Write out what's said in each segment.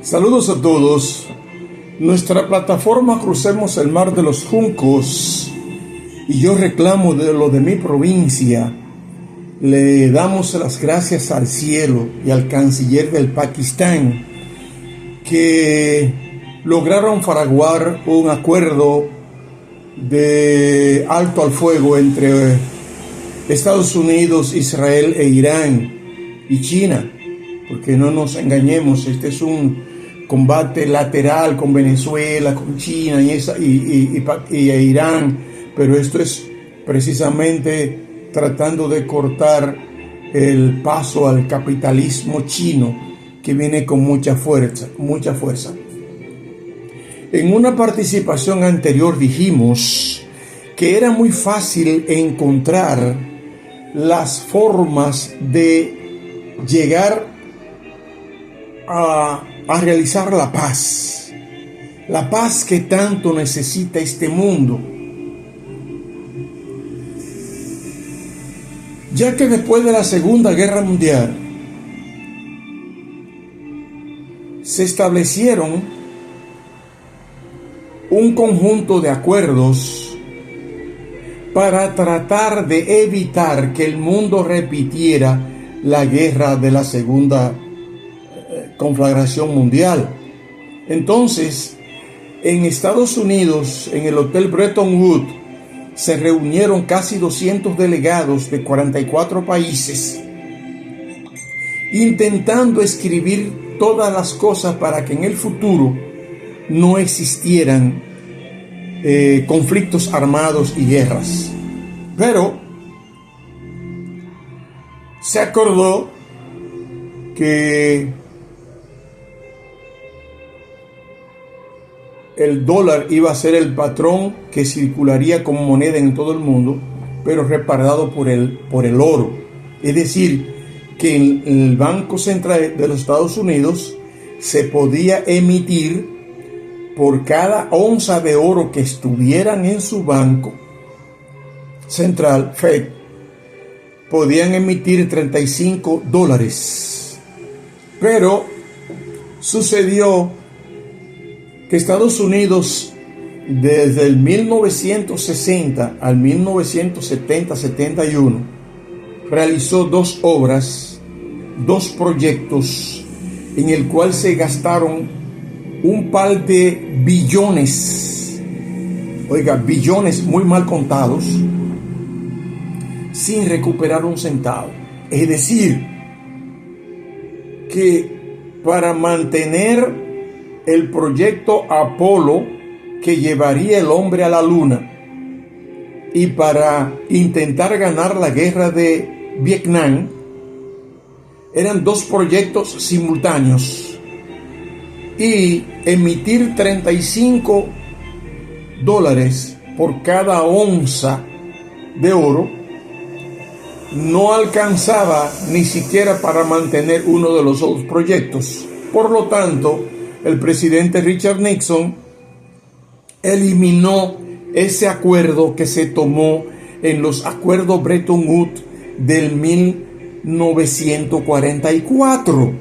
Saludos a todos. Nuestra plataforma Crucemos el Mar de los Juncos y yo reclamo de lo de mi provincia. Le damos las gracias al cielo y al canciller del Pakistán que lograron fraguar un acuerdo de alto al fuego entre Estados Unidos, Israel e Irán y China, porque no nos engañemos, este es un combate lateral con Venezuela, con China y Irán, pero esto es precisamente tratando de cortar el paso al capitalismo chino que viene con mucha fuerza. En una participación anterior dijimos que era muy fácil encontrar las formas de llegar a realizar la paz que tanto necesita este mundo, ya que después de la Segunda Guerra Mundial se establecieron un conjunto de acuerdos para tratar de evitar que el mundo repitiera la guerra de la Segunda Conflagración Mundial. Entonces, en Estados Unidos, en el Hotel Bretton Woods, se reunieron casi 200 delegados de 44 países, intentando escribir todas las cosas para que en el futuro no existieran conflictos armados y guerras. Pero se acordó que el dólar iba a ser el patrón que circularía como moneda en todo el mundo, pero respaldado por el oro. Es decir, que en el Banco Central de los Estados Unidos se podía emitir por cada onza de oro que estuvieran en su banco central, Fed, podían emitir $35. Pero sucedió que Estados Unidos, desde el 1960 al 1970-71, realizó dos proyectos en el cual se gastaron un par de billones, billones muy mal contados, sin recuperar un centavo. Es decir, que para mantener el proyecto Apolo, que llevaría el hombre a la luna, y para intentar ganar la guerra de Vietnam, eran dos proyectos simultáneos, y emitir $35 por cada onza de oro no alcanzaba ni siquiera para mantener uno de los dos proyectos. Por lo tanto, el presidente Richard Nixon eliminó ese acuerdo que se tomó en los acuerdos Bretton Woods del 1944.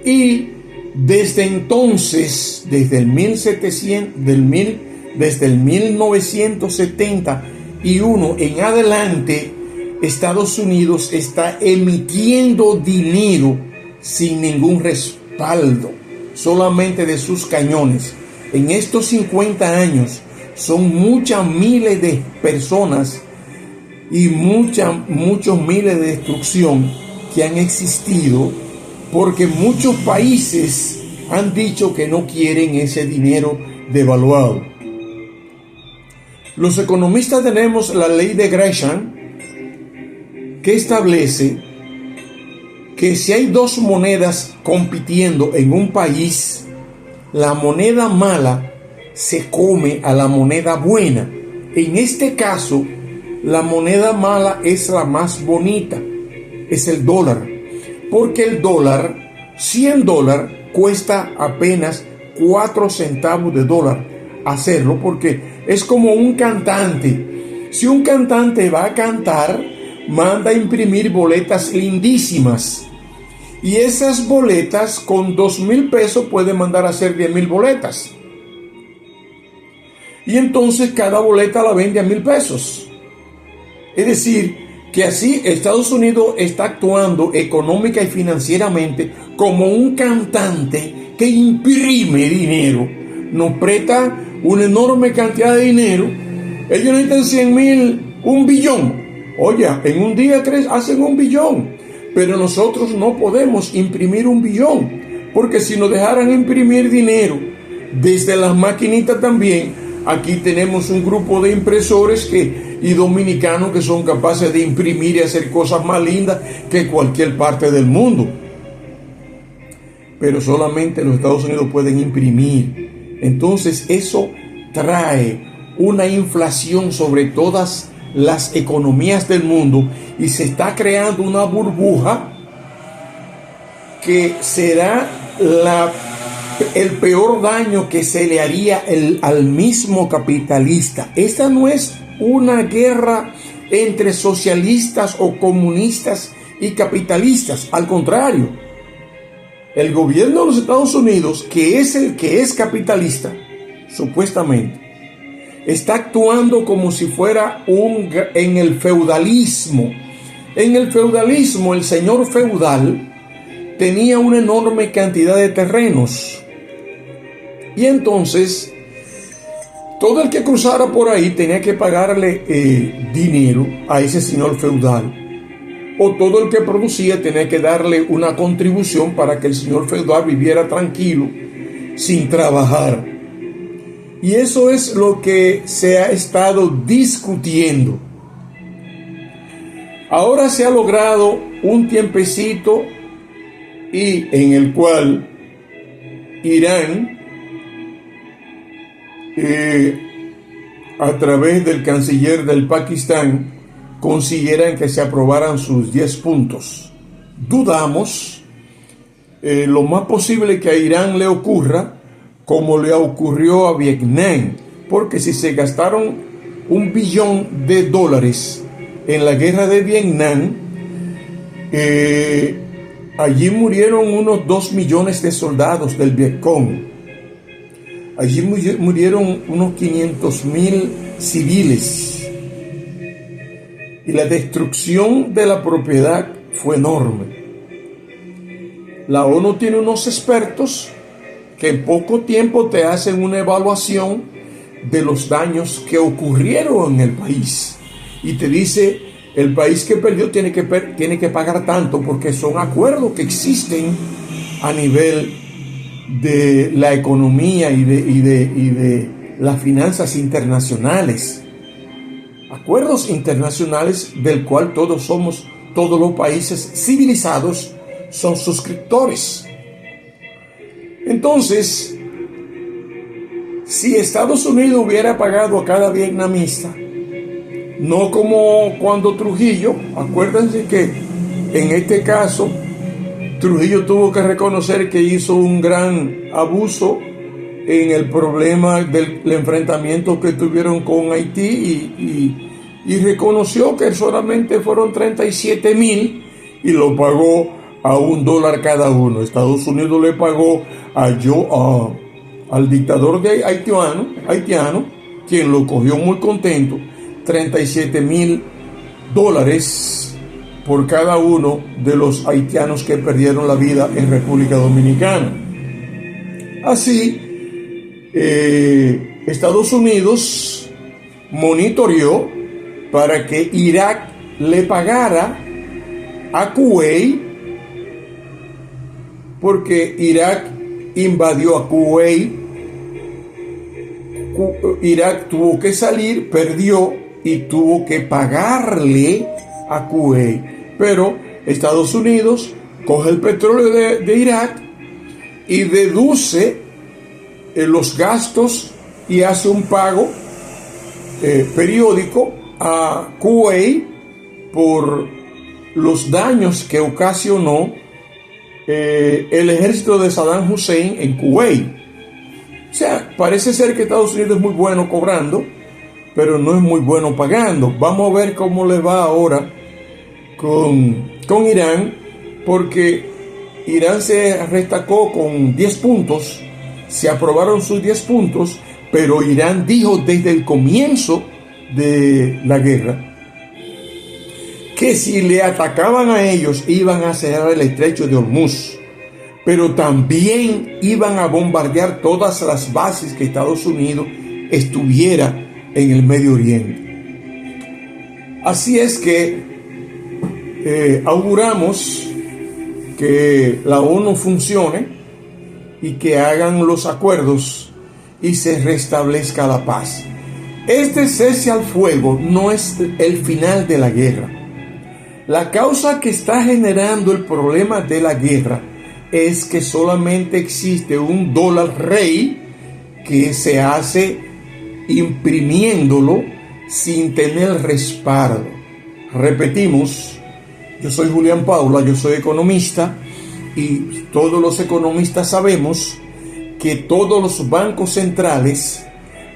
Y desde entonces, desde el 1971 en adelante, Estados Unidos está emitiendo dinero sin ningún respaldo, solamente de sus cañones. En estos 50 años son muchas miles de personas y muchos miles de destrucción que han existido, porque muchos países han dicho que no quieren ese dinero devaluado. Los economistas tenemos la ley de Gresham, que establece que si hay dos monedas compitiendo en un país, la moneda mala se come a la moneda buena. En este caso, la moneda mala es la más bonita, es el dólar, porque el dólar, $100, cuesta apenas 4 centavos de dólar hacerlo, porque es como un cantante. Si un cantante va a cantar, manda a imprimir boletas lindísimas Y esas boletas con 2,000 pesos pueden mandar a hacer 10,000 boletas. Y entonces cada boleta la vende a 1,000 pesos. Es decir, que así Estados Unidos está actuando económica y financieramente como un cantante que imprime dinero. Nos presta una enorme cantidad de dinero. Ellos necesitan 100,000, 1 billón. Oye, en un día hacen 1 billón. Pero nosotros no podemos imprimir 1 billón. Porque si nos dejaran imprimir dinero desde las maquinitas también, aquí tenemos un grupo de impresores y dominicanos que son capaces de imprimir y hacer cosas más lindas que cualquier parte del mundo. Pero solamente los Estados Unidos pueden imprimir. Entonces eso trae una inflación sobre todas las economías del mundo y se está creando una burbuja que será el peor daño que se le haría al mismo capitalista. Esta no es una guerra entre socialistas o comunistas y capitalistas. Al contrario, el gobierno de los Estados Unidos, que es el que es capitalista, supuestamente, está actuando como si fuera en el feudalismo. En el feudalismo, el señor feudal tenía una enorme cantidad de terrenos. Y entonces, todo el que cruzara por ahí tenía que pagarle dinero a ese señor feudal. O todo el que producía tenía que darle una contribución para que el señor feudal viviera tranquilo, sin trabajar. Y eso es lo que se ha estado discutiendo. Ahora se ha logrado un tiempecito y en el cual Irán, a través del canciller del Pakistán, consiguieran que se aprobaran sus 10 puntos. Dudamos lo más posible que a Irán le ocurra como le ocurrió a Vietnam, porque si se gastaron $1 billón en la guerra de Vietnam, allí murieron unos 2 millones de soldados del Vietcong. Allí murieron unos 500,000 civiles. Y la destrucción de la propiedad fue enorme. La ONU tiene unos expertos que en poco tiempo te hacen una evaluación de los daños que ocurrieron en el país. Y te dice, el país que perdió tiene que pagar tanto, porque son acuerdos que existen a nivel de la economía y de las finanzas internacionales. Acuerdos internacionales del cual todos los países civilizados son suscriptores. Entonces, si Estados Unidos hubiera pagado a cada vietnamita, no como cuando Trujillo, acuérdense que en este caso Trujillo tuvo que reconocer que hizo un gran abuso en el problema del enfrentamiento que tuvieron con Haití y reconoció que solamente fueron 37,000 y lo pagó a $1 cada uno. Estados Unidos le pagó al dictador de haitiano, quien lo cogió muy contento, $37,000 por cada uno de los haitianos que perdieron la vida en República Dominicana. Así, Estados Unidos monitoreó para que Irak le pagara a Kuwait, porque Irak invadió a Kuwait. Irak tuvo que salir, perdió y tuvo que pagarle a Kuwait. Pero Estados Unidos coge el petróleo de Irak y deduce los gastos y hace un pago periódico a Kuwait por los daños que ocasionó el ejército de Saddam Hussein en Kuwait. O sea, parece ser que Estados Unidos es muy bueno cobrando, pero no es muy bueno pagando. Vamos a ver cómo le va ahora con Irán, porque Irán se destacó con 10 puntos, se aprobaron sus 10 puntos, pero Irán dijo desde el comienzo de la guerra que si le atacaban a ellos iban a cerrar el estrecho de Hormuz, pero también iban a bombardear todas las bases que Estados Unidos estuviera en el Medio Oriente. Así es que auguramos que la ONU funcione y que hagan los acuerdos y se restablezca la paz. Este cese al fuego no es el final de la guerra. La causa que está generando el problema de la guerra es que solamente existe un dólar rey que se hace imprimiéndolo sin tener respaldo. Repetimos, yo soy Julián Paula, yo soy economista y todos los economistas sabemos que todos los bancos centrales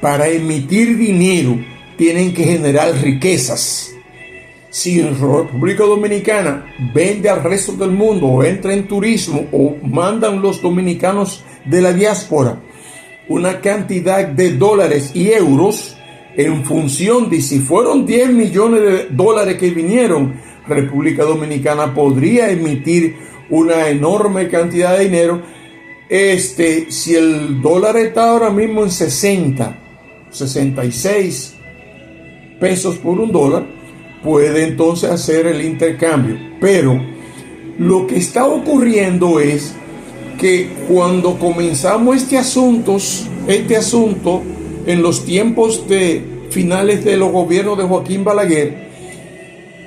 para emitir dinero tienen que generar riquezas. Si en República Dominicana vende al resto del mundo o entra en turismo o mandan los dominicanos de la diáspora una cantidad de dólares y euros en función de si fueron 10 millones de dólares que vinieron, República Dominicana podría emitir una enorme cantidad de dinero. Si el dólar está ahora mismo en 66 pesos por un dólar, puede entonces hacer el intercambio. Pero lo que está ocurriendo es que cuando comenzamos este asunto en los tiempos de finales de los gobiernos de Joaquín Balaguer,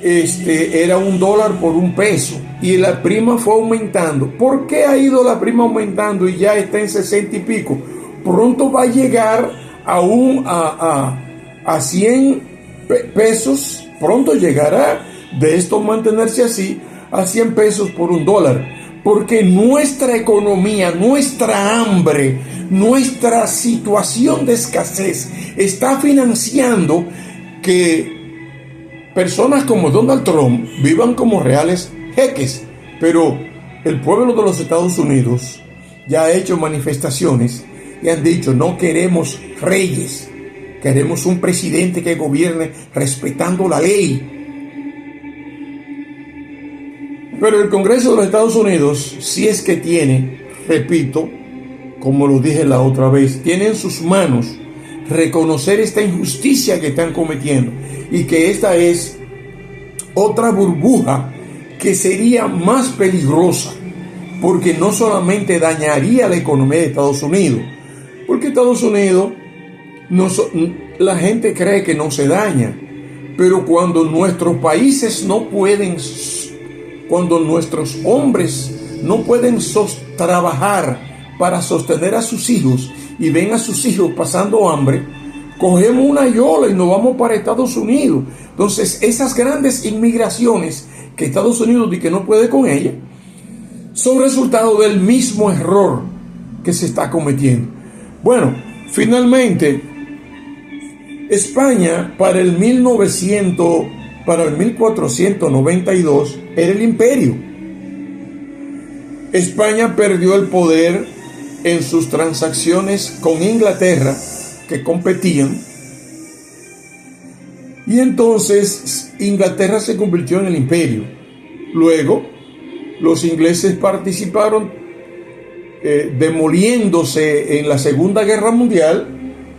era un dólar por un peso y la prima fue aumentando. ¿Por qué ha ido la prima aumentando y ya está en 60 y pico? Pronto va a llegar a 100 pesos. Pronto llegará de esto mantenerse así a 100 pesos por un dólar, porque nuestra economía, nuestra hambre, nuestra situación de escasez está financiando que personas como Donald Trump vivan como reales jeques. Pero el pueblo de los Estados Unidos ya ha hecho manifestaciones y han dicho: no queremos reyes, queremos un presidente que gobierne respetando la ley. Pero el Congreso de los Estados Unidos, si es que tiene, repito, como lo dije la otra vez, tiene en sus manos reconocer esta injusticia que están cometiendo y que esta es otra burbuja que sería más peligrosa, porque no solamente dañaría la economía de Estados Unidos, porque Estados Unidos la gente cree que no se daña, pero cuando nuestros países no pueden, cuando nuestros hombres no pueden trabajar para sostener a sus hijos y ven a sus hijos pasando hambre, cogemos una yola y nos vamos para Estados Unidos. Entonces, esas grandes inmigraciones que Estados Unidos dice que no puede con ellas, son resultado del mismo error que se está cometiendo. Bueno, finalmente, España para el 1492 era el imperio. España perdió el poder en sus transacciones con Inglaterra, que competían, y entonces Inglaterra se convirtió en el imperio. Luego los ingleses participaron demoliéndose en la Segunda Guerra Mundial,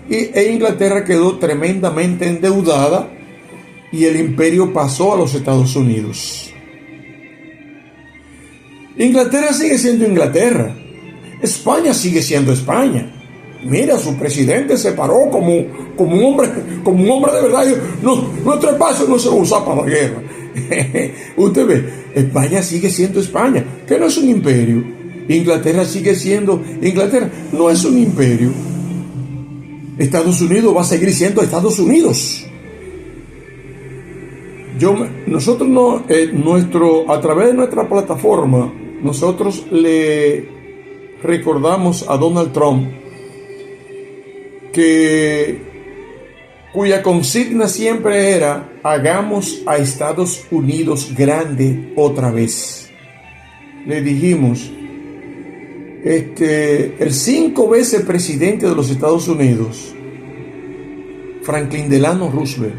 e Inglaterra quedó tremendamente endeudada y el imperio pasó a los Estados Unidos. Inglaterra sigue siendo Inglaterra, España sigue siendo España. Mira, su presidente se paró como un hombre de verdad. No, nuestro espacio no se va a usar para la guerra. Usted ve, España sigue siendo España, que no es un imperio. Inglaterra sigue siendo Inglaterra, no es un imperio. Estados Unidos va a seguir siendo Estados Unidos. Nosotros a través de nuestra plataforma, nosotros le recordamos a Donald Trump cuya consigna siempre era: hagamos a Estados Unidos grande otra vez. le dijimos, el 5 veces presidente de los Estados Unidos, Franklin Delano Roosevelt,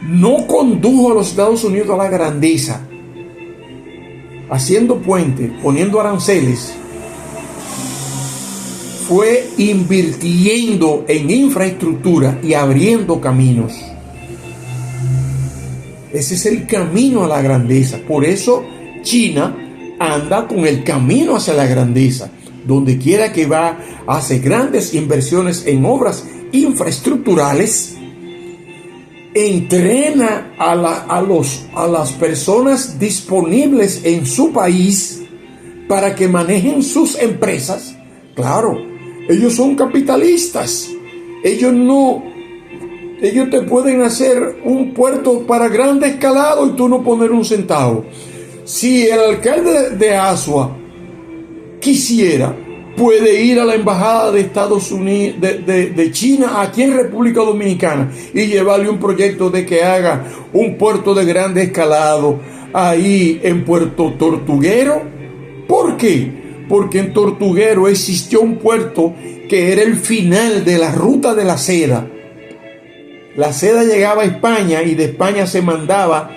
no condujo a los Estados Unidos a la grandeza haciendo puentes, poniendo aranceles. Fue invirtiendo en infraestructura y abriendo caminos. Ese es el camino a la grandeza. Por eso China anda con el camino hacia la grandeza. Donde quiera que va, hace grandes inversiones en obras infraestructurales, entrena a las personas disponibles en su país para que manejen sus empresas. Claro, ellos son capitalistas. Ellos te pueden hacer un puerto para grande escalado y tú no poner un centavo. Si el alcalde de Asua quisiera, puede ir a la embajada de Estados Unidos, de China, aquí en República Dominicana, y llevarle un proyecto de que haga un puerto de grande escalado ahí en Puerto Tortuguero. ¿Por qué? Porque en Tortuguero existió un puerto que era el final de la ruta de la seda. La seda llegaba a España y de España se mandaba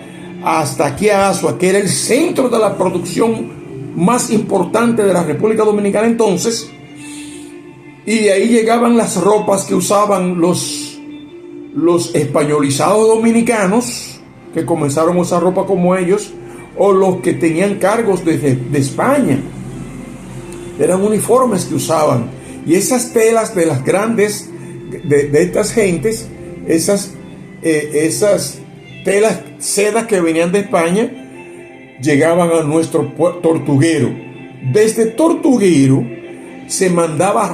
hasta aquí a Asua, que era el centro de la producción más importante de la República Dominicana entonces, y de ahí llegaban las ropas que usaban los españolizados dominicanos, que comenzaron a usar ropa como ellos, o los que tenían cargos de España. Eran uniformes que usaban, y esas telas de las grandes, de estas gentes, esas telas, sedas que venían de España, llegaban a nuestro Tortuguero. Desde Tortuguero se mandaba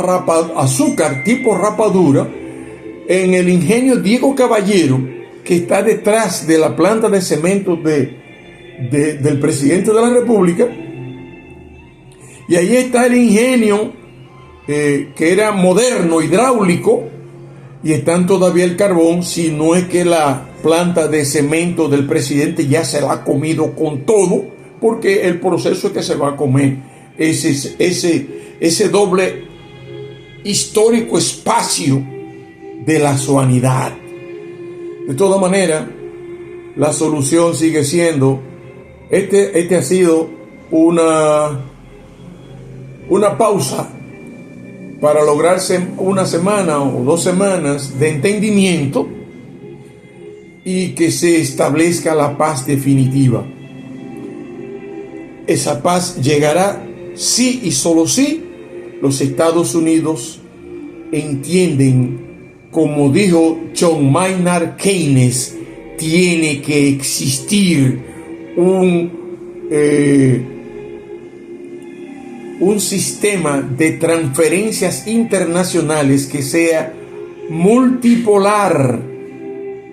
azúcar tipo rapadura en el ingenio Diego Caballero, que está detrás de la planta de cemento del presidente de la República. Y ahí está el ingenio que era moderno, hidráulico, y están todavía el carbón, si no es que la planta de cemento del presidente ya se la ha comido con todo, porque el proceso es que se va a comer ese doble histórico espacio de la azuanidad. De todas maneras, la solución sigue siendo, este ha sido una pausa para lograrse una semana o 2 semanas de entendimiento y que se establezca la paz definitiva. Esa paz llegará si y solo si los Estados Unidos entienden, como dijo John Maynard Keynes, tiene que existir un sistema de transferencias internacionales que sea multipolar,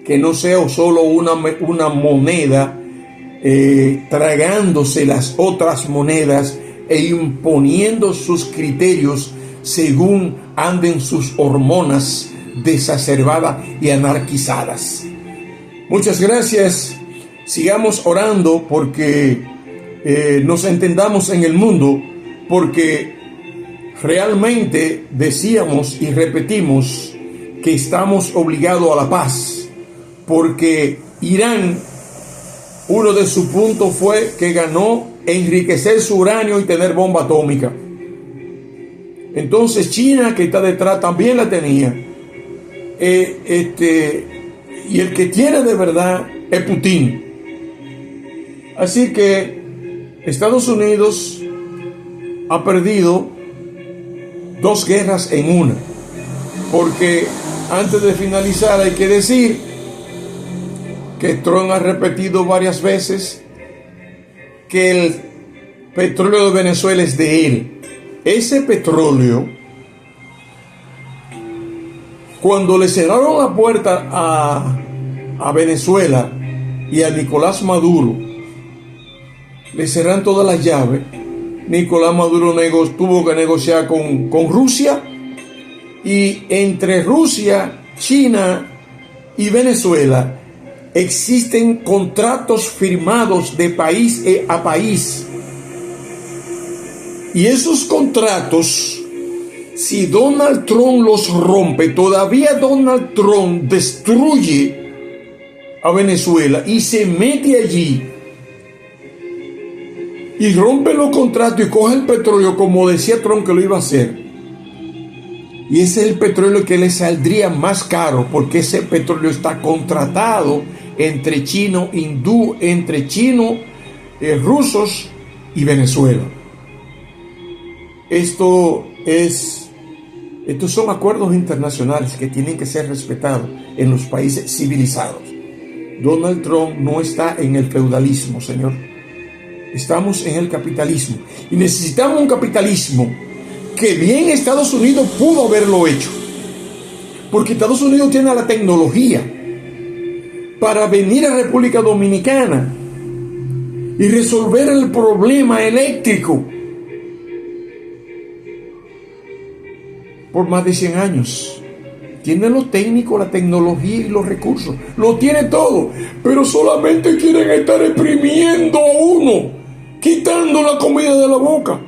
que no sea solo una moneda tragándose las otras monedas e imponiendo sus criterios según anden sus hormonas desacerbadas y anarquizadas. Muchas gracias. Sigamos orando porque nos entendamos en el mundo, porque realmente decíamos y repetimos que estamos obligados a la paz, porque Irán, uno de sus puntos fue que ganó enriquecer su uranio y tener bomba atómica. Entonces China, que está detrás, también la tenía. Y el que tiene de verdad es Putin. Así que Estados Unidos ha perdido 2 guerras en una, porque antes de finalizar hay que decir que Trump ha repetido varias veces que el petróleo de Venezuela es de él. Ese petróleo, cuando le cerraron la puerta a Venezuela y a Nicolás Maduro, le cerraron todas las llaves. Nicolás Maduro tuvo que negociar con Rusia, y entre Rusia, China y Venezuela existen contratos firmados de país a país Y esos contratos, si Donald Trump los rompe, todavía Donald Trump destruye a Venezuela y se mete allí y rompe los contratos y coge el petróleo como decía Trump que lo iba a hacer. Y ese es el petróleo que le saldría más caro, porque ese petróleo está contratado entre chinos, rusos y Venezuela. Estos son acuerdos internacionales que tienen que ser respetados en los países civilizados. Donald Trump no está en el feudalismo, señor. Estamos en el capitalismo. Y necesitamos un capitalismo que bien Estados Unidos pudo haberlo hecho. Porque Estados Unidos tiene la tecnología para venir a República Dominicana y resolver el problema eléctrico por más de 100 años. Tiene lo técnico, la tecnología y los recursos. Lo tiene todo. Pero solamente quieren estar exprimiendo a uno, quitando la comida de la boca.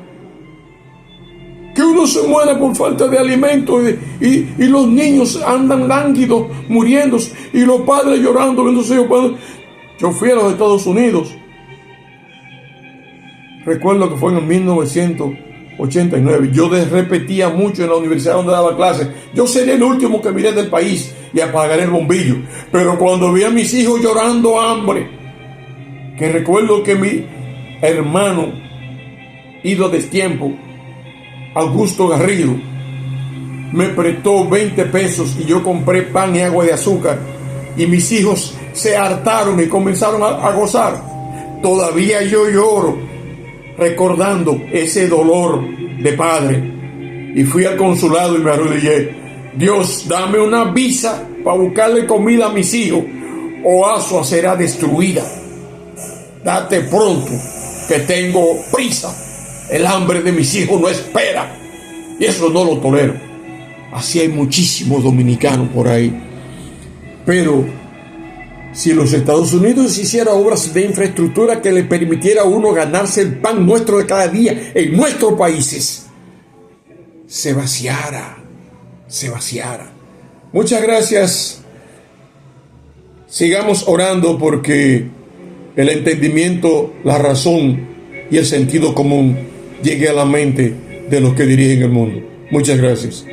Que uno se muera por falta de alimento y los niños andan lánguidos, muriéndose, y los padres llorando. Yo fui a los Estados Unidos. Recuerdo que fue en el 1989. Yo repetía mucho en la universidad donde daba clases. Yo sería el último que miré del país y apagaré el bombillo. Pero cuando vi a mis hijos llorando hambre, que recuerdo que mi hermano, ido a destiempo, Augusto Garrido, me prestó 20 pesos y yo compré pan y agua de azúcar, y mis hijos se hartaron y comenzaron a gozar. Todavía yo lloro recordando ese dolor de padre, y fui al consulado y me arrodillé. Dios, dame una visa para buscarle comida a mis hijos, o Asua será destruida. Date pronto, que tengo prisa. El hambre de mis hijos no espera, y eso no lo tolero. Así hay muchísimos dominicanos por ahí. Pero si los Estados Unidos hiciera obras de infraestructura que le permitiera a uno ganarse el pan nuestro de cada día en nuestros países, se vaciara. Muchas gracias. Sigamos orando porque el entendimiento, la razón y el sentido común llegue a la mente de los que dirigen el mundo. Muchas gracias.